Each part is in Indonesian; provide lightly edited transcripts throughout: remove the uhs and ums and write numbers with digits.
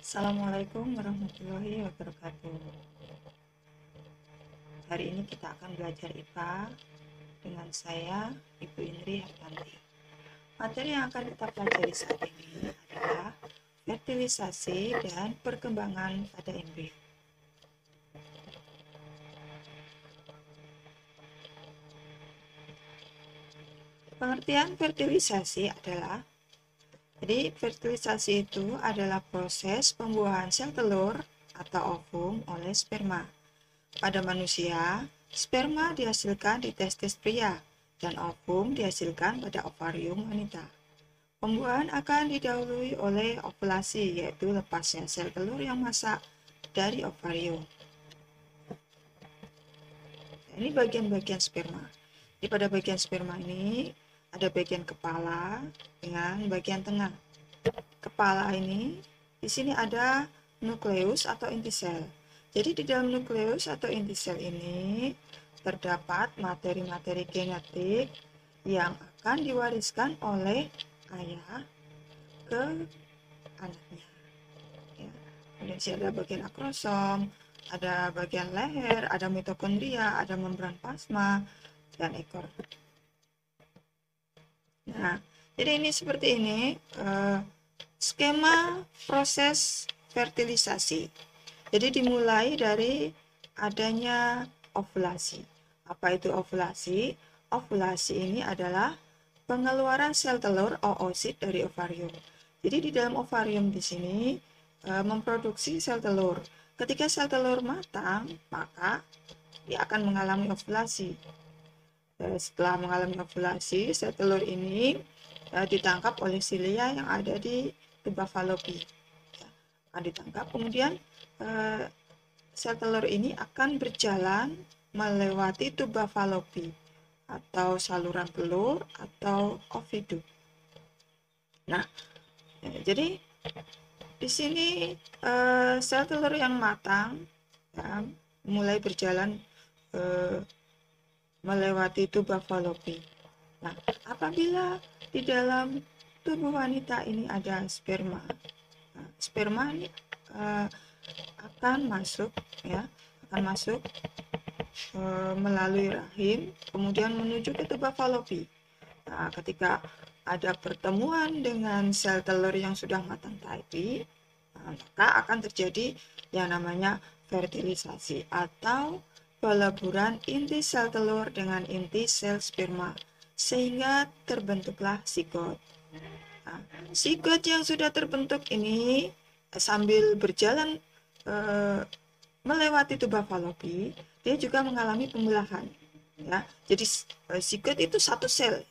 Assalamualaikum warahmatullahi wabarakatuh. Hari ini kita akan belajar IPA dengan saya, Ibu Indri Hartanti. Materi yang akan kita pelajari saat ini adalah fertilisasi dan perkembangan pada embrio. Pengertian fertilisasi adalah fertilisasi itu adalah proses pembuahan sel telur atau ovum oleh sperma. Pada manusia, sperma dihasilkan di testis pria dan ovum dihasilkan pada ovarium wanita. Pembuahan akan didahului oleh ovulasi, yaitu lepasnya sel telur yang masak dari ovarium. Ini bagian-bagian sperma. Pada bagian sperma ini ada bagian kepala dengan bagian tengah. Kepala ini di sini ada nukleus atau inti sel. Jadi di dalam nukleus atau inti sel ini terdapat materi-materi genetik yang akan diwariskan oleh ayah ke anaknya. Ya. Kemudian di sini ada bagian akrosom, ada bagian leher, ada mitokondria, ada membran plasma, dan ekor. Nah, jadi ini seperti ini skema proses fertilisasi. Jadi dimulai dari adanya ovulasi. Apa itu ovulasi? Ovulasi ini adalah pengeluaran sel telur oosit dari ovarium. Jadi di dalam ovarium di sini memproduksi sel telur. Ketika sel telur matang, maka dia akan mengalami ovulasi. Setelah mengalami ovulasi, sel telur ini ditangkap oleh silia yang ada di tuba Fallopi. Akan ditangkap, kemudian sel telur ini akan berjalan melewati tuba Fallopi atau saluran telur atau ovidum. Nah, jadi di sini sel telur yang matang ya, mulai berjalan melewati tuba Fallopi. Nah, apabila di dalam tubuh wanita ini ada sperma, nah, sperma ini akan masuk melalui rahim, kemudian menuju ke tuba Fallopi. Nah, ketika ada pertemuan dengan sel telur yang sudah matang tadi, maka akan terjadi yang namanya fertilisasi atau peleburan inti sel telur dengan inti sel sperma, sehingga terbentuklah sigot. Nah, sigot yang sudah terbentuk ini sambil berjalan melewati tuba Fallopi, dia juga mengalami pembelahan. Ya, jadi sigot itu satu sel.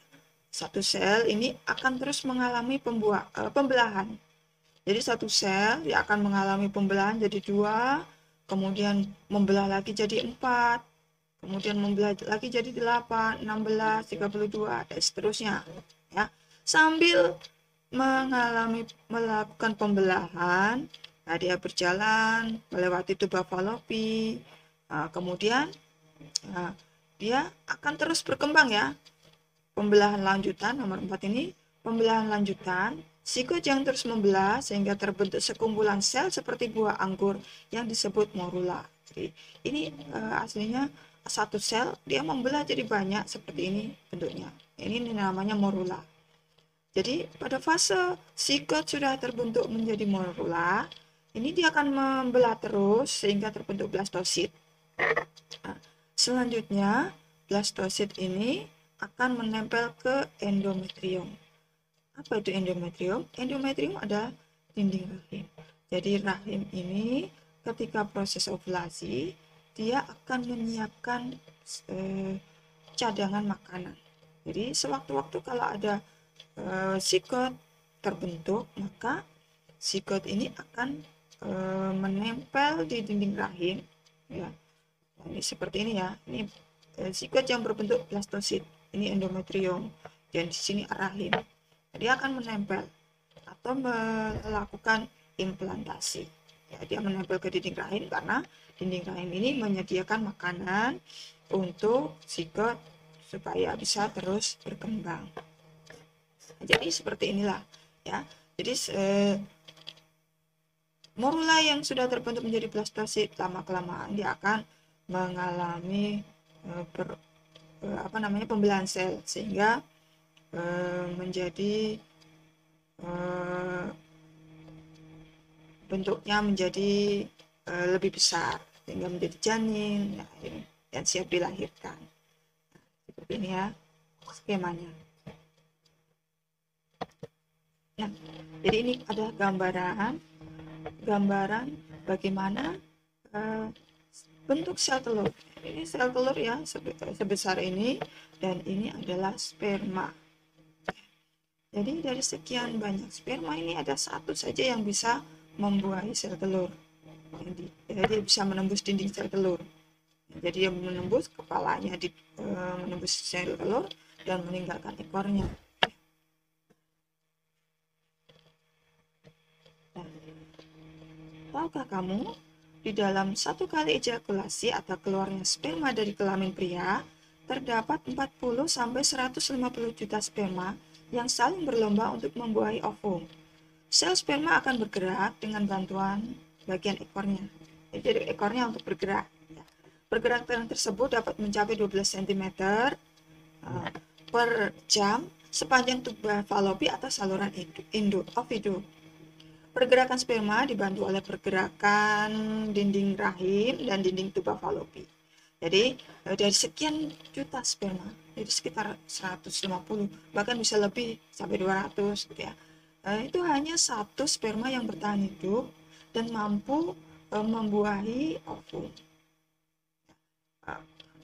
Satu sel ini akan terus mengalami pembelahan. Jadi satu sel dia akan mengalami pembelahan jadi 2, kemudian membelah lagi jadi 4, kemudian membelah lagi jadi 8, 16, 32, dan seterusnya. Ya, sambil melakukan pembelahan, nah dia berjalan melewati tuba Fallopi, kemudian dia akan terus berkembang ya. Pembelahan lanjutan nomor 4 ini, pembelahan lanjutan, sigot yang terus membelah sehingga terbentuk sekumpulan sel seperti buah anggur yang disebut morula. Jadi ini aslinya satu sel dia membelah jadi banyak seperti ini bentuknya. Ini namanya morula. Jadi pada fase sigot sudah terbentuk menjadi morula, ini dia akan membelah terus sehingga terbentuk blastosit. Nah, selanjutnya blastosit ini akan menempel ke endometrium. Apa itu endometrium? Endometrium adalah dinding rahim. Jadi rahim ini ketika proses ovulasi, dia akan menyiapkan cadangan makanan. Jadi sewaktu-waktu kalau ada sigot terbentuk, maka sigot ini akan menempel di dinding rahim. Ya, nah, ini seperti ini ya. Ini sigot yang berbentuk blastosit. Ini endometrium, dan di sini rahim. Dia akan menempel atau melakukan implantasi. Ya, dia menempel ke dinding rahim karena dinding rahim ini menyediakan makanan untuk sigot supaya bisa terus berkembang. Jadi seperti inilah ya. Jadi Morula yang sudah terbentuk menjadi blastosit, lama-kelamaan dia akan mengalami pembelahan sel, sehingga menjadi bentuknya menjadi lebih besar, sehingga menjadi janin, dan siap dilahirkan. Seperti ini ya skemanya. Nah, jadi ini adalah gambaran bagaimana bentuk sel telur. Ini sel telur ya sebesar ini, dan ini adalah sperma. Jadi dari sekian banyak sperma ini ada satu saja yang bisa membuahi sel telur. Jadi bisa menembus dinding sel telur. Jadi dia menembus kepalanya, menembus sel telur dan meninggalkan ekornya. Nah, tahukah kamu, di dalam satu kali ejakulasi atau keluarnya sperma dari kelamin pria, terdapat 40-150 juta sperma yang saling berlomba untuk membuahi ovum. Sel sperma akan bergerak dengan bantuan bagian ekornya. Jadi ekornya untuk bergerak. Pergerakan tersebut dapat mencapai 12 cm per jam sepanjang tuba falopi atau saluran ovidu. Pergerakan sperma dibantu oleh pergerakan dinding rahim dan dinding tuba falopi. Jadi dari sekian juta sperma, jadi sekitar 150, bahkan bisa lebih sampai 200 gitu ya. Itu hanya satu sperma yang bertahan hidup dan mampu membuahi ovum.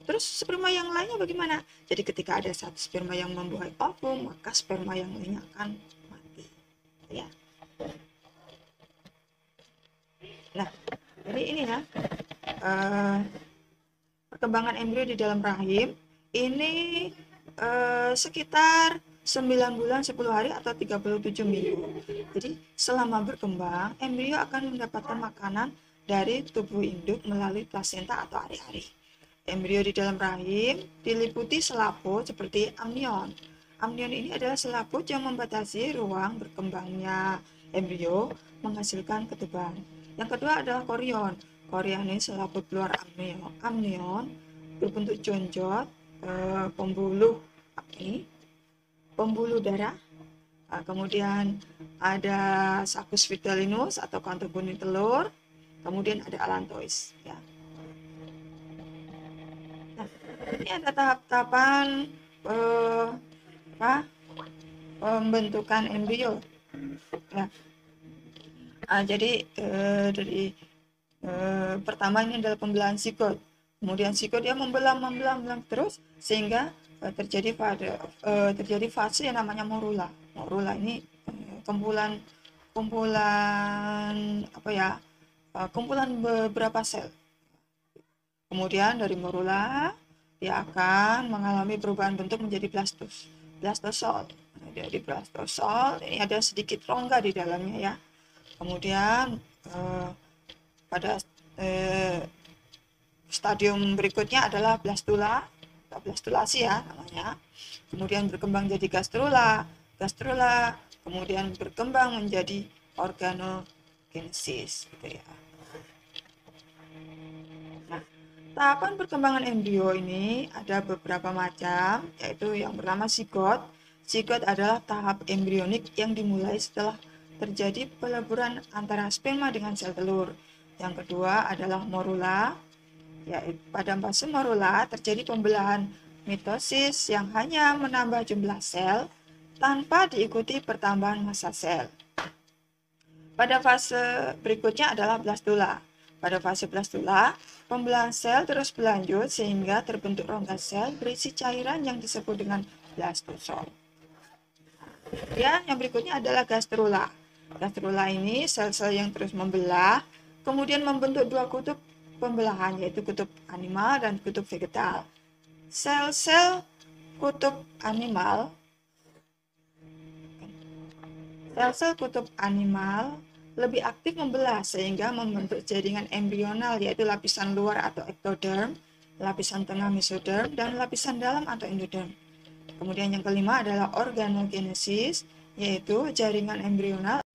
Terus sperma yang lainnya bagaimana? Jadi ketika ada satu sperma yang membuahi ovum, maka sperma yang lainnya akan mati. Ya. Nah, jadi ini ya perkembangan embrio di dalam rahim ini sekitar 9 bulan 10 hari atau 37 minggu. Jadi selama berkembang, embrio akan mendapatkan makanan dari tubuh induk melalui plasenta atau ari-ari. Embrio di dalam rahim diliputi selaput seperti amnion. Amnion ini adalah selaput yang membatasi ruang berkembangnya embrio menghasilkan ketuban. Yang kedua adalah korion. Korion ini selaput luar amnion berbentuk jonjot, pembuluh darah. Kemudian ada saccus vitellinus atau kantung kuning telur. Kemudian ada allantois. Ya. Nah, ini ada tahap-tahapan pembentukan embrio. Ya. Jadi dari pertama ini adalah pembelahan zigot. Kemudian zigot dia membelah terus sehingga terjadi fase yang namanya morula. Morula ini kumpulan beberapa sel. Kemudian dari morula dia akan mengalami perubahan bentuk menjadi blastosol. Jadi blastosol ini ada sedikit rongga di dalamnya ya. Kemudian pada stadium berikutnya adalah blastula, blastulasi ya namanya. Kemudian berkembang jadi gastrula, kemudian berkembang menjadi organogenesis gitu ya. Nah, tahapan perkembangan embrio ini ada beberapa macam, yaitu yang pertama zigot. Zigot adalah tahap embrionik yang dimulai setelah terjadi peleburan antara sperma dengan sel telur. Yang kedua adalah morula. Yaitu pada fase morula terjadi pembelahan mitosis yang hanya menambah jumlah sel tanpa diikuti pertambahan massa sel. Pada fase berikutnya adalah blastula. Pada fase blastula, pembelahan sel terus berlanjut sehingga terbentuk rongga sel berisi cairan yang disebut dengan blastosol. Dan yang berikutnya adalah gastrula. Gastrula ini sel-sel yang terus membelah, kemudian membentuk dua kutub pembelahan, yaitu kutub animal dan kutub vegetal. Sel-sel kutub animal lebih aktif membelah sehingga membentuk jaringan embrional, yaitu lapisan luar atau ektoderm, lapisan tengah mesoderm, dan lapisan dalam atau endoderm. Kemudian yang kelima adalah organogenesis, yaitu jaringan embrional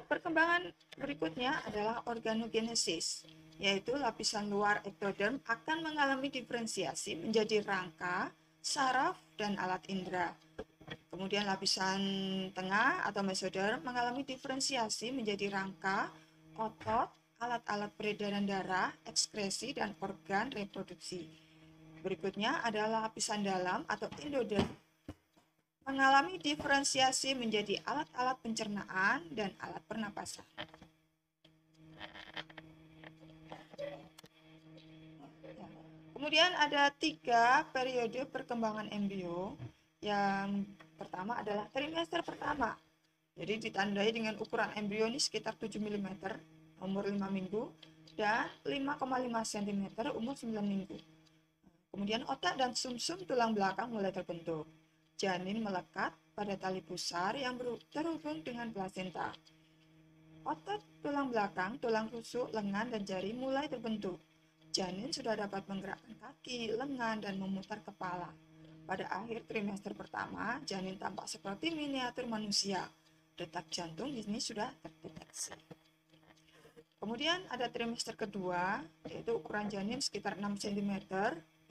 Perkembangan berikutnya adalah organogenesis, yaitu lapisan luar ektoderm akan mengalami diferensiasi menjadi rangka, saraf, dan alat indera. Kemudian lapisan tengah atau mesoderm mengalami diferensiasi menjadi rangka, otot, alat-alat peredaran darah, ekskresi, dan organ reproduksi. Berikutnya adalah lapisan dalam atau endoderm mengalami diferensiasi menjadi alat-alat pencernaan dan alat pernapasan. Kemudian ada 3 periode perkembangan embrio. Yang pertama adalah trimester pertama. Jadi ditandai dengan ukuran embrio ini sekitar 7 mm umur 5 minggu dan 5,5 cm umur 9 minggu. Kemudian otak dan sumsum tulang belakang mulai terbentuk. Janin melekat pada tali pusar yang terhubung dengan plasenta. Otot tulang belakang, tulang rusuk, lengan, dan jari mulai terbentuk. Janin sudah dapat menggerakkan kaki, lengan, dan memutar kepala. Pada akhir trimester pertama, janin tampak seperti miniatur manusia. Detak jantung di sini sudah terdeteksi. Kemudian ada trimester kedua, yaitu ukuran janin sekitar 6 cm,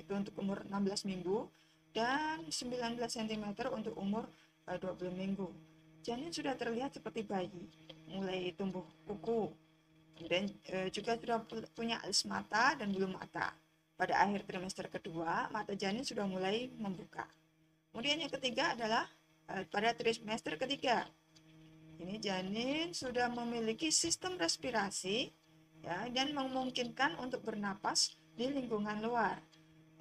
itu untuk umur 16 minggu, dan 19 cm untuk umur 20 minggu. Janin sudah terlihat seperti bayi, mulai tumbuh kuku, dan juga sudah punya alis mata dan bulu mata. Pada akhir trimester kedua, mata janin sudah mulai membuka. Kemudian yang ketiga adalah pada trimester ketiga. Ini janin sudah memiliki sistem respirasi ya, dan memungkinkan untuk bernapas di lingkungan luar.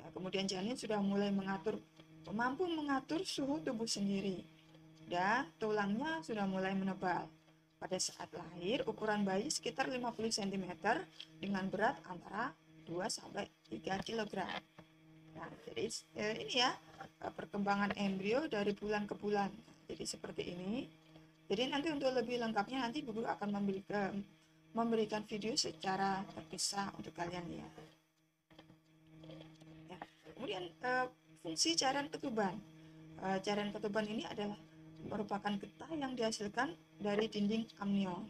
Ya, kemudian janin sudah mulai mampu mengatur suhu tubuh sendiri dan tulangnya sudah mulai menebal. Pada saat lahir, ukuran bayi sekitar 50 cm dengan berat antara 2-3 kg. Nah, jadi ini ya perkembangan embrio dari bulan ke bulan. Jadi seperti ini. Jadi nanti untuk lebih lengkapnya nanti Bu Guru akan memberikan video secara terpisah untuk kalian lihat. Ya. Kemudian fungsi cairan ketuban. Cairan ketuban ini adalah merupakan getah yang dihasilkan dari dinding amnion.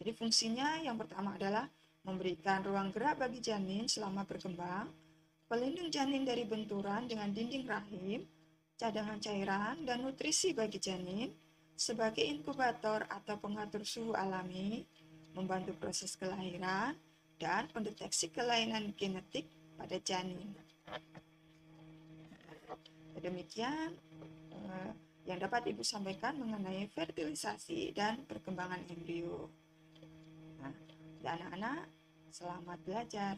Jadi fungsinya yang pertama adalah memberikan ruang gerak bagi janin selama berkembang, pelindung janin dari benturan dengan dinding rahim, cadangan cairan, dan nutrisi bagi janin, sebagai inkubator atau pengatur suhu alami, membantu proses kelahiran, dan pendeteksi kelainan genetik pada janin. Demikian yang dapat Ibu sampaikan mengenai fertilisasi dan perkembangan embrio. Nah, anak-anak, selamat belajar.